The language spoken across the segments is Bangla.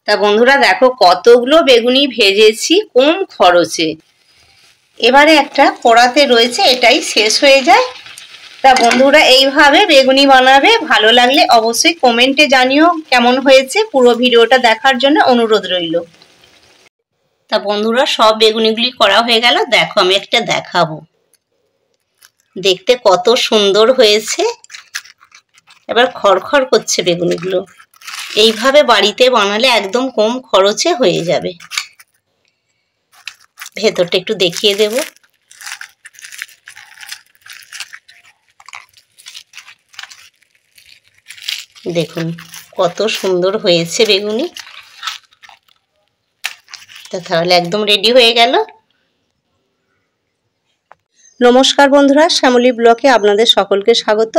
তা বন্ধুরা দেখো কতগুলো বেগুনি ভেজেছি কম খরচে। এবারে একটা কড়াতে রয়েছে, এটাই শেষ হয়ে যায়। তা বন্ধুরা এইভাবে বেগুনি বানাবে, ভালো লাগলে অবশ্যই কমেন্টে জানিও কেমন হয়েছে। পুরো ভিডিওটা দেখার জন্য অনুরোধ রইল। তা বন্ধুরা সব বেগুনিগুলি করা হয়ে গেল, দেখো আমি একটা দেখাবো। দেখতে কত সুন্দর হয়েছে, এবার খড়খড় করছে বেগুনিগুলো। এইভাবে বাড়িতে বানালে একদম কম খরচে হয়ে যাবে। ভেতরটা একটু দেখিয়ে দেব। দেখুন কত সুন্দর হয়েছে বেগুনি। তাহলে একদম রেডি হয়ে গেল। নমস্কার বন্ধুরা, শ্যামলী ব্লকে আপনাদের সকলকে স্বাগত।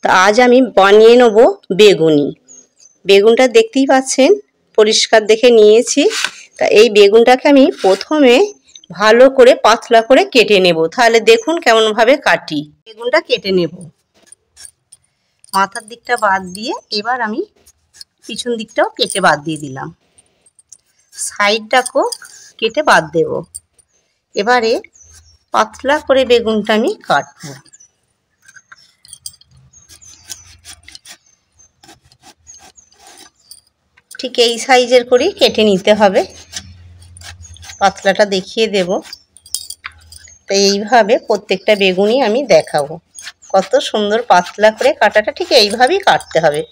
তো আজ আমি বানিয়ে নেব বেগুনি। বেগুনটা দেখতেই পাচ্ছেন, পরিষ্কার দেখে নিয়েছি। তা এই বেগুনটাকে আমি প্রথমে ভালো করে পাতলা করে কেটে নেব। তাহলে দেখুন কেমনভাবে কাটি। বেগুনটা কেটে নেব, মাথার দিকটা বাদ দিয়ে। এবার আমি পিছন দিকটাও কেটে বাদ দিয়ে দিলাম, সাইডটাকেও কেটে বাদ দেব। এবারে পাতলা করে বেগুনটা আমি কাটবো। ঠিক এই সাইজের করেই কেটে নিতে হবে। পাতলাটা দেখিয়ে দেব। তো এইভাবে প্রত্যেকটা বেগুনই আমি দেখাবো। কত সুন্দর পাতলা করে কাটাটা, ঠিক এইভাবেই কাটতে হবে।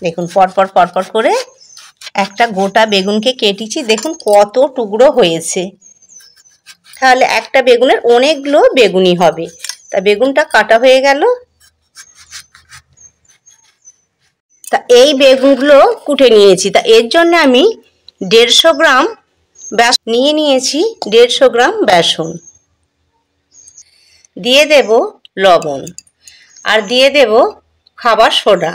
দেখুন পরপর পরপর করে একটা গোটা বেগুনকে কেটেছি। দেখুন কত টুকরো হয়েছে। তাহলে একটা বেগুনের অনেকগুলো বেগুনি হবে। তা বেগুনটা কাটা হয়ে গেল। তা এই বেগুনগুলো কুটে নিয়েছি। তা এর জন্য আমি 150 গ্রাম বেসন নিয়ে নিয়েছি। 150 গ্রাম বেসন দিয়ে দেব, লবণ আর দিয়ে দেব খাবার সোডা।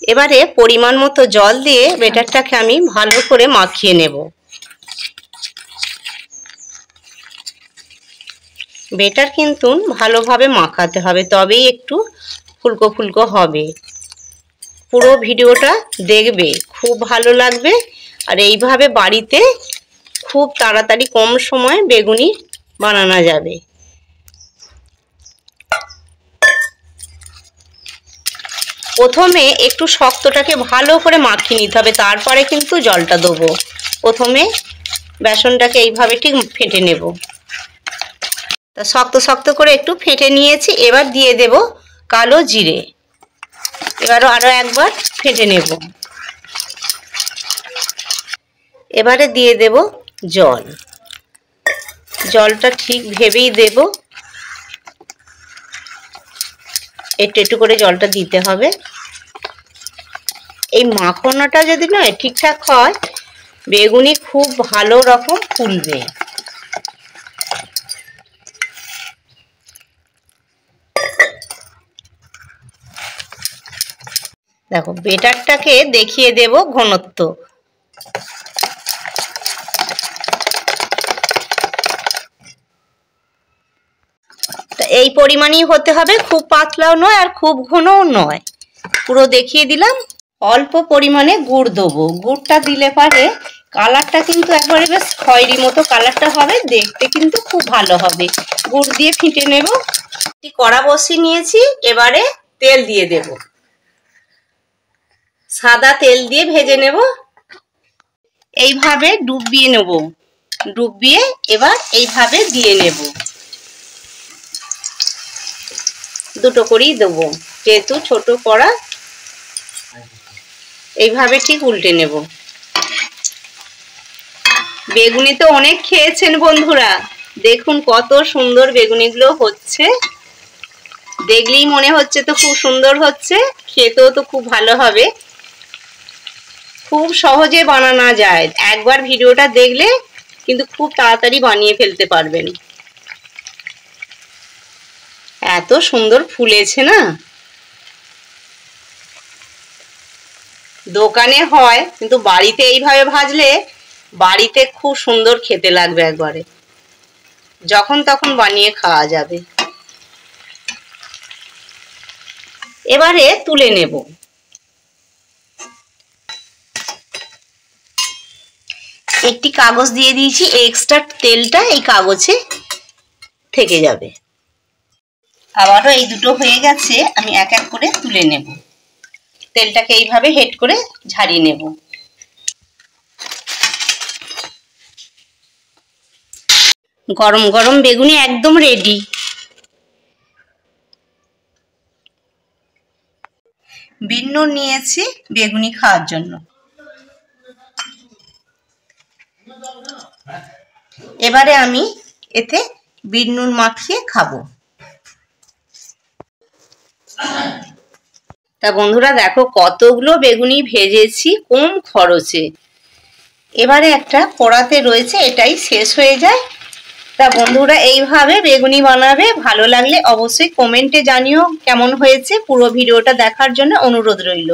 এবারে পরিমাণ মতো জল দিয়ে ব্যাটারটাকে আমি ভালো করে মাখিয়ে নেব। ব্যাটার কিন্তু ভালোভাবে মাখাতে হবে, তবেই একটু ফুলকো ফুলকো হবে। পুরো ভিডিওটা দেখবে, খুব ভালো লাগবে। আর এইভাবে বাড়িতে খুব তাড়াতাড়ি কম সময়ে বেগুনি বানানো যাবে। প্রথমে একটু শক্তটাকে ভালো করে মাখিয়ে নিতে হবে, তারপরে কিন্তু জলটা দেবো। প্রথমে বেসনটাকে এইভাবে ঠিক ফেটে নেব। তা শক্ত শক্ত করে একটু ফেটে নিয়েছি। এবার দিয়ে দেব কালো জিরে। এবারও আরও একবার ফেটে নেব। এবারে দিয়ে দেব জল। জলটা ঠিক ভেবেই দেব, একটু একটু করে জলটা দিতে হবে। এই মাখনাটা যদি নয় ঠিকঠাক হয়, বেগুনি খুব ভালো রকম ফুলবে। দেখো ব্যাটারটাকে দেখিয়ে দেব ঘনত্ব। তা এই পরিমাণই হতে হবে, খুব পাতলাও নয় আর খুব ঘনও নয়। পুরো দেখিয়ে দিলাম। অল্প পরিমাণে গুড় দেবো। গুড়টা দিলে পরে কালারটা কিন্তু একবারে বেশ খয়েরি মতো কালারটা হবে, দেখতে কিন্তু খুব ভালো হবে। গুড় দিয়ে ফেটে নেব। কড়া বসিয়ে নিয়েছি, এবারে তেল দিয়ে দেব। সাদা তেল দিয়ে ভেজে নেব। এইভাবে ডুবিয়ে নেব। ডুবিয়ে এবার এইভাবে দিয়ে নেব। দুটো করেই দেবো, যেহেতু ছোট কড়া। এইভাবে ঠিক উল্টে নেব। বেগুনি তো অনেক খেয়েছেন বন্ধুরা, দেখুন কত সুন্দর বেগুনিগুলো হচ্ছে। দেখলেই মনে হচ্ছে তো খুব সুন্দর হচ্ছে, খেতেও তো খুব ভালো হবে। খুব সহজে বানানো যায়। একবার ভিডিওটা দেখলে কিন্তু খুব তাড়াতাড়ি বানিয়ে ফেলতে পারবেন। এত সুন্দর ফুলেছে না। দোকানে হয়, কিন্তু বাড়িতে এইভাবে ভাজলে বাড়িতে খুব সুন্দর খেতে লাগবে। একবারে যখন তখন বানিয়ে খাওয়া যাবে। এবারে তুলে নেব। একটি কাগজ দিয়ে দিয়েছি, এক্সট্রা তেলটা এই কাগজে থেকে যাবে। আবারও এই দুটো হয়ে গেছে, আমি এক এক করে তুলে নেব। তেলটাকে এইভাবে হেড করে ঝাড়িয়ে নেব। গরম গরম বেগুনি একদম রেডি। বিট নুন নিয়েছি বেগুনি খাওয়ার জন্য। এবারে আমি এতে বিট নুন মাখিয়ে খাবো। তা বন্ধুরা দেখো কতগুলো বেগুনি ভেজেছি কম খরচে। এবারে একটা কড়াতে রয়েছে, এটাই শেষ হয়ে যায়। তা বন্ধুরা এইভাবে বেগুনি বানাবে। ভালো লাগলে অবশ্যই কমেন্টে জানিও কেমন হয়েছে। পুরো ভিডিওটা দেখার জন্য অনুরোধ রইল।